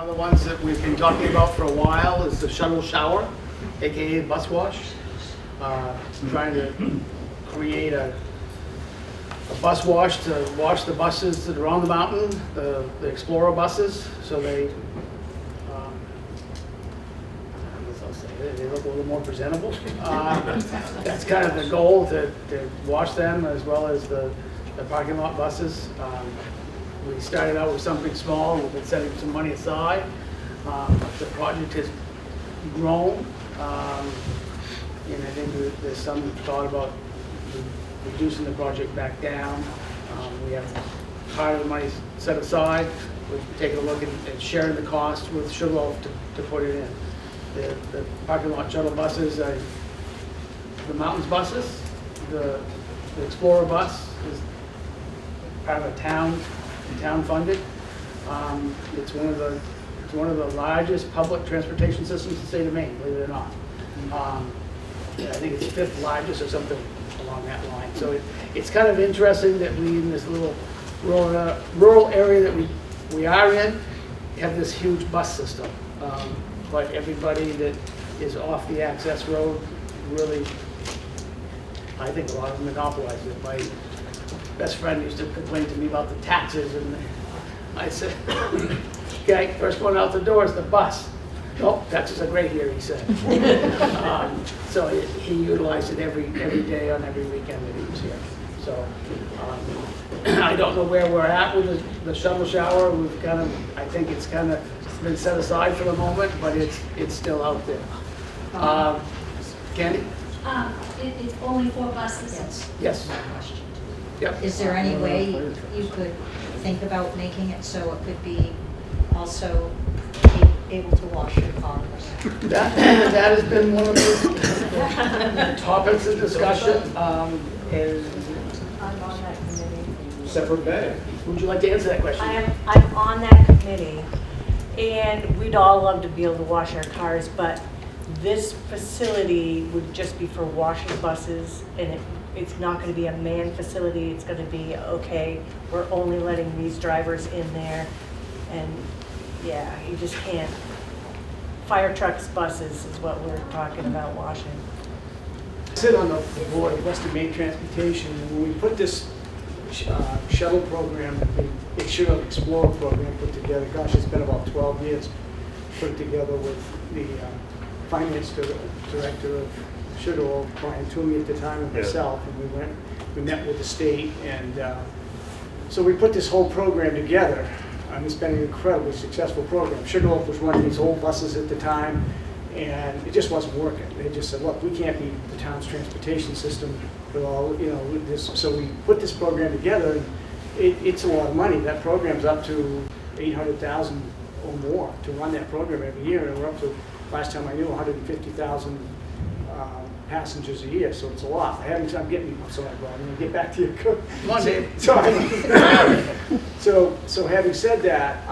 One of the ones that we've been talking about for a while is the shuttle shower, aka bus wash. Trying to create a bus wash to wash the buses that are on the mountain, the Explorer buses, so they look a little more presentable. That's kind of the goal, to wash them as well as the parking lot buses. We started out with something small. We've been setting some money aside. The project has grown, and I think there's some thought about reducing the project back down. We have part of the money set aside. We're taking a look at sharing the cost with Sugarloaf to put it in. The parking lot shuttle buses, the Mountains buses, the Explorer bus is part of a town funded. It's one of the largest public transportation systems in the state of Maine, believe it or not. I think it's the 5th largest or something along that line. So it's kind of interesting that we, in this little rural area that we are in, have this huge bus system. But everybody that is off the access road really, I think a lot of them monopolize it. My best friend used to complain to me about the taxes, and I said, okay, first one out the door is the bus. Oh, taxes are great here, he said. So he utilized it every day on every weekend that he was here. So I don't know where we're at with the shuttle shower. We've kind of, I think it's kind of been set aside for the moment, but it's still out there. Candy? It's only 4 buses? Yes. Yep. Is there any way you could think about making it so it could be also able to wash your cars? That has been one of the topics of discussion. I'm on that committee. Separate bay. Would you like to answer that question? I'm on that committee, and we'd all love to be able to wash our cars, but this facility would just be for washing buses, and it's not going to be a manned facility. It's going to be, okay, we're only letting these drivers in there, and yeah, you just can't. Fire trucks, buses is what we're talking about washing. I sit on the board of Western Maine Transportation, and when we put this shuttle program, the Sugarloaf Explorer program put together, gosh, it's been about 12 years, put it together with the finance director of Sugarloaf, Brian Toomey at the time, and myself, and we met with the state, and so we put this whole program together. It's been an incredibly successful program. Sugarloaf was running these old buses at the time, and it just wasn't working. They just said, look, we can't be the town's transportation system with all, this. So we put this program together, and it's a lot of money. That program's up to $800,000 or more to run that program every year, and we're up to, last time I knew, 150,000 passengers a year, so it's a lot. I'm getting, I'm sorry, Bob, I'm going to get back to you. Come on, Dave. So having said that,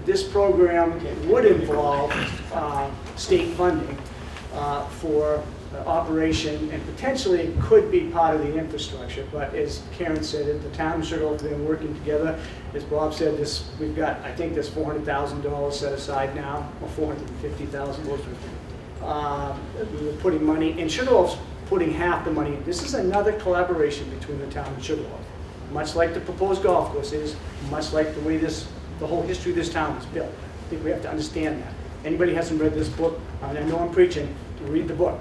this program would involve state funding for operation, and potentially it could be part of the infrastructure, but as Karen said, the town and Sugarloaf have been working together. As Bob said, we've got, I think there's $400,000 set aside now, or $450,000. We were putting money, and Sugarloaf's putting half the money. This is another collaboration between the town and Sugarloaf. Much like the proposed golf course is, much like the way the whole history of this town is built. I think we have to understand that. Anybody who hasn't read this book, and I know I'm preaching, to read the book,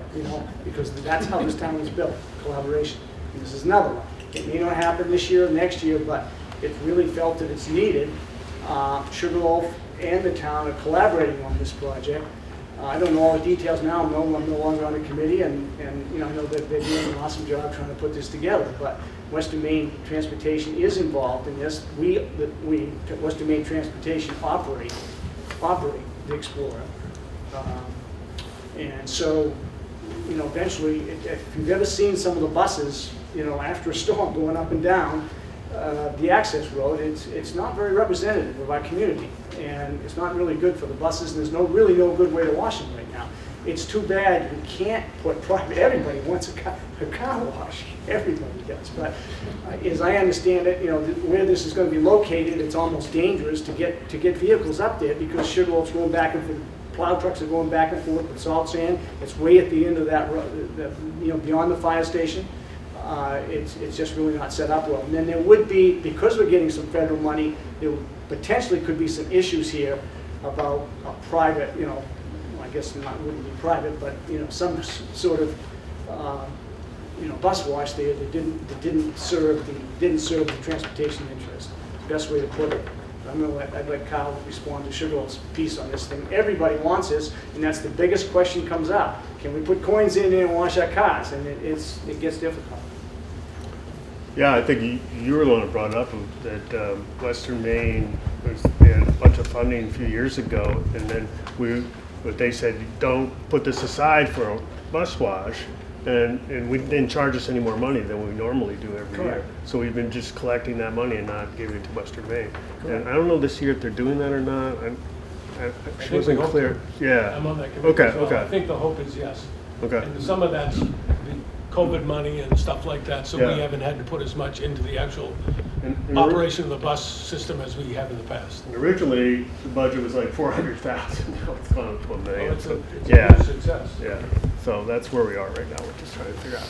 because that's how this town was built, collaboration. And this is another one. It may not happen this year or next year, but it's really felt that it's needed. Sugarloaf and the town are collaborating on this project. I don't know all the details now. I'm no longer on the committee, and I know that they're doing an awesome job trying to put this together. But Western Maine Transportation is involved in this. Western Maine Transportation operate the Explorer, and so eventually, if you've ever seen some of the buses, after a storm going up and down the access road, it's not very representative of our community. and it's not really good for the buses, and there's really no good way to wash them right now. It's too bad you can't put private, everybody wants a car wash, everybody does, but as I understand it, where this is going to be located, it's almost dangerous to get vehicles up there because sugar loads going back and forth, plow trucks are going back and forth with salt sand. It's way at the end of that road, beyond the fire station. It's just really not set up well. And then there would be, because we're getting some federal money, there potentially could be some issues here about a private, I guess wouldn't be private, but some sort of bus wash there that didn't serve the transportation interest. Best way to put it. I'd let Kyle respond to Sugarloaf's piece on this thing. Everybody wants this, and that's the biggest question comes up. Can we put coins in there and wash our cars? And it gets difficult. Yeah, I think you were the one who brought up that Western Maine had a bunch of funding a few years ago, and then they said, don't put this aside for a bus wash, and we didn't charge us any more money than we normally do every Correct. year. So we've been just collecting that money and not giving it to Western Maine. Correct. And I don't know this year if they're doing that or not. She wasn't hope clear. to. Yeah. I'm on that committee. Okay, so okay. I think the hope is yes. Okay. And some of that's the COVID money and stuff like that, so Yeah. we haven't had to put as much into the actual And operation of the bus system as we have in the past. And originally, the budget was like 400,000. Now it's gone up to $1 million. It's So, a yeah. huge success. Yeah. So that's where we are right now. We're just trying to figure out.